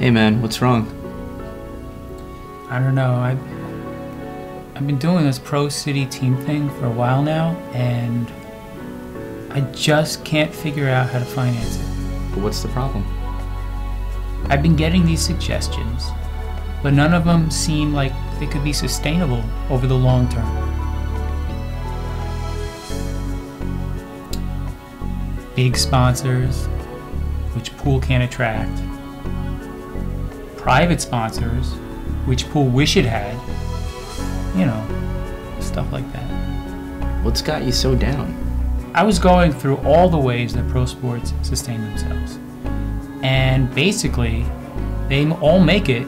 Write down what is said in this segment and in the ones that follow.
Hey man, what's wrong? I don't know. I've been doing this pro city team thing for a while now, and I just can't figure out how to finance it. But what's the problem? I've been getting these suggestions, but none of them seem like they could be sustainable over the long term. Big sponsors, which pool can't attract. Private sponsors, which pool wish it had. You know, stuff like that. What's got you so down? I was going through all the ways that pro sports sustain themselves. And basically, they all make it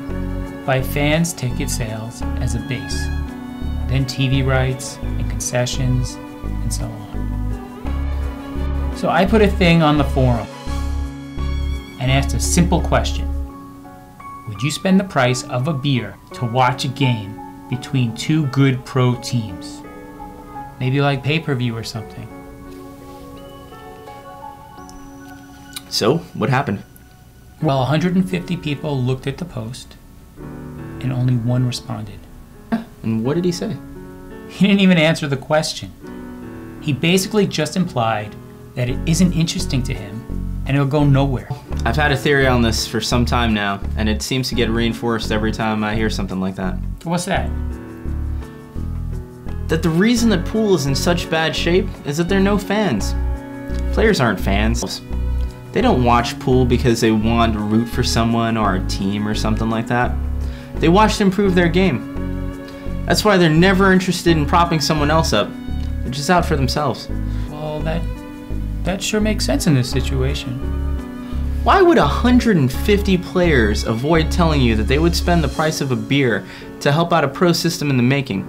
by fans' ticket sales as a base. Then TV rights and concessions and so on. So I put a thing on the forum and asked a simple question. Would you spend the price of a beer to watch a game between two good pro teams? Maybe like pay-per-view or something. So, what happened? Well, 150 people looked at the post, and only one responded. And what did he say? He didn't even answer the question. He basically just implied that it isn't interesting to him, and it'll go nowhere. I've had a theory on this for some time now, and it seems to get reinforced every time I hear something like that. What's that? That the reason that pool is in such bad shape is that there are no fans. Players aren't fans. They don't watch pool because they want to root for someone or a team or something like that. They watch to improve their game. That's why they're never interested in propping someone else up. They're just out for themselves. Well, that sure makes sense in this situation. Why would 150 players avoid telling you that they would spend the price of a beer to help out a pro system in the making?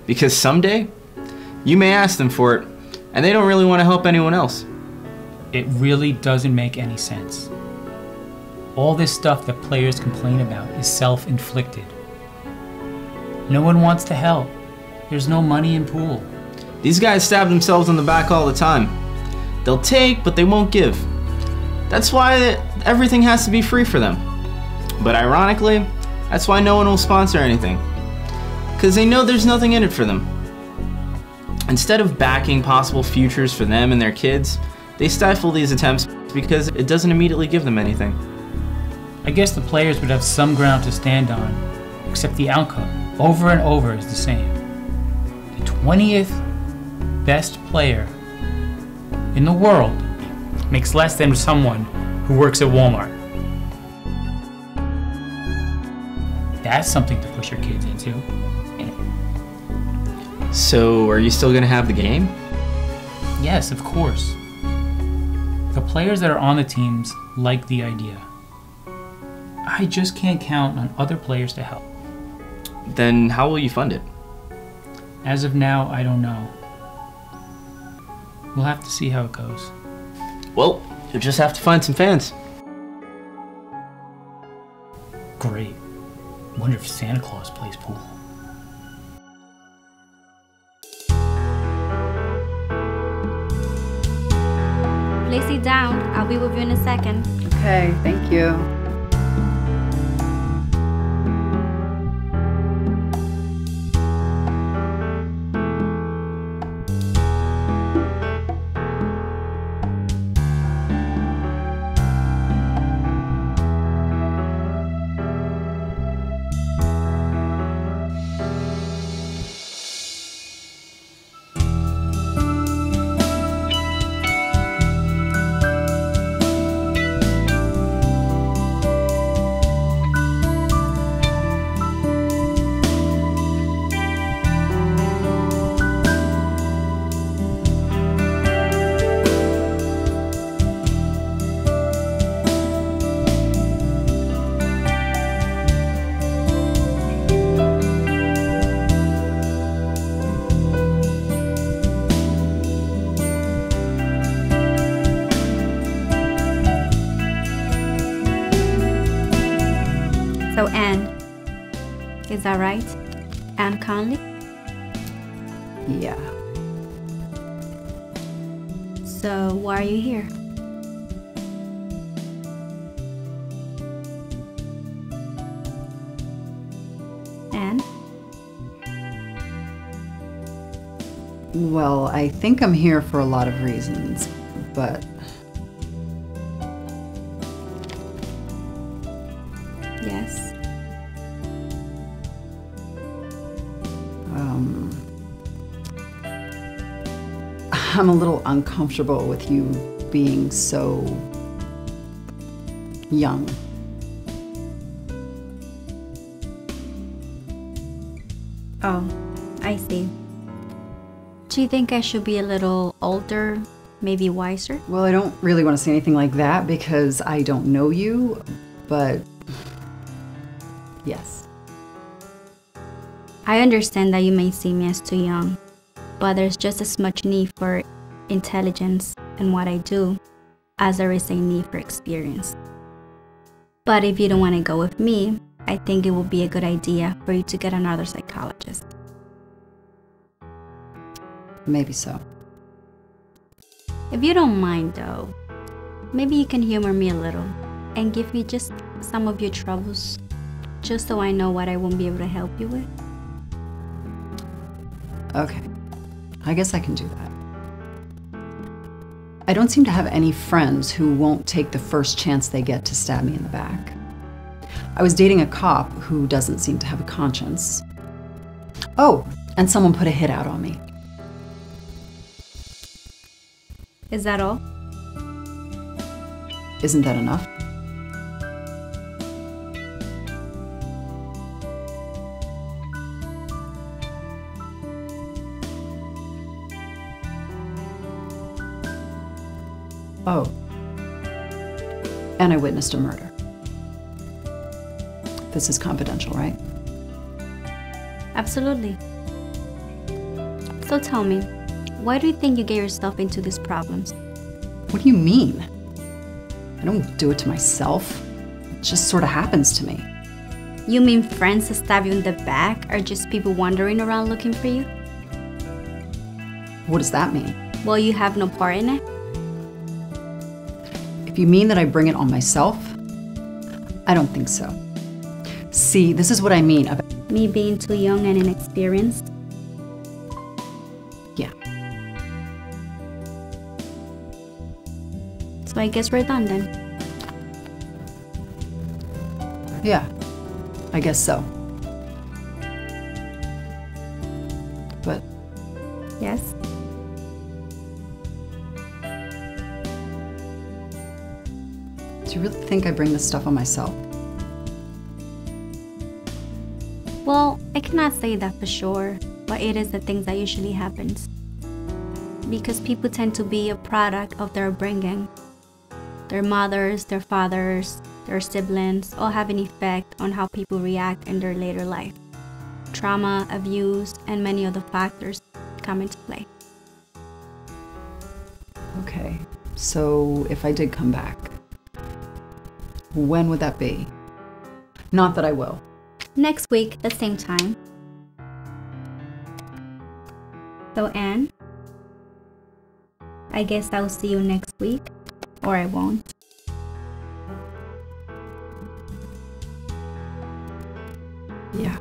Because someday, you may ask them for it, and they don't really want to help anyone else. It really doesn't make any sense. All this stuff that players complain about is self-inflicted. No one wants to help. There's no money in pool. These guys stab themselves in the back all the time. They'll take, but they won't give. That's why everything has to be free for them. But ironically, that's why no one will sponsor anything. Because they know there's nothing in it for them. Instead of backing possible futures for them and their kids, they stifle these attempts because it doesn't immediately give them anything. I guess the players would have some ground to stand on, except the outcome, over and over, is the same. The 20th best player in the world makes less than someone who works at Walmart. That's something to push your kids into. So, are you still gonna have the game? Yes, of course. The players that are on the teams like the idea. I just can't count on other players to help. Then how will you fund it? As of now, I don't know. We'll have to see how it goes. Well, you'll just have to find some fans. Great. Wonder if Santa Claus plays pool. Lacy down. I'll be with you in a second. Okay, thank you. So Anne, is that right? Anne Conley? Yeah. So why are you here? Well, I think I'm here for a lot of reasons, but... Yes. I'm a little uncomfortable with you being so young. Oh, I see. Do you think I should be a little older, maybe wiser? Well, I don't really want to say anything like that because I don't know you, but yes. I understand that you may see me as too young, but there's just as much need for intelligence in what I do as there is a need for experience. But if you don't want to go with me, I think it would be a good idea for you to get another psychologist. Maybe so. If you don't mind though, maybe you can humor me a little and give me just some of your troubles, just so I know what I won't be able to help you with. Okay, I guess I can do that. I don't seem to have any friends who won't take the first chance they get to stab me in the back. I was dating a cop who doesn't seem to have a conscience. Oh, and someone put a hit out on me. Is that all? Isn't that enough? Oh. And I witnessed a murder. This is confidential, right? Absolutely. So tell me, why do you think you get yourself into these problems? What do you mean? I don't do it to myself. It just sort of happens to me. You mean friends that stab you in the back are just people wandering around looking for you? What does that mean? Well, you have no part in it? If you mean that I bring it on myself, I don't think so. See, this is what I mean about... Me being too young and inexperienced? Yeah. So I guess we're done then. Yeah, I guess so. But... Yes? Do you really think I bring this stuff on myself? Well, I cannot say that for sure, but it is the things that usually happens. Because people tend to be a product of their upbringing. Their mothers, their fathers, their siblings all have an effect on how people react in their later life. Trauma, abuse, and many other factors come into play. Okay, so if I did come back, when would that be? Not that I will. Next week, the same time. So Anne, I guess I'll see you next week, or I won't. Yeah.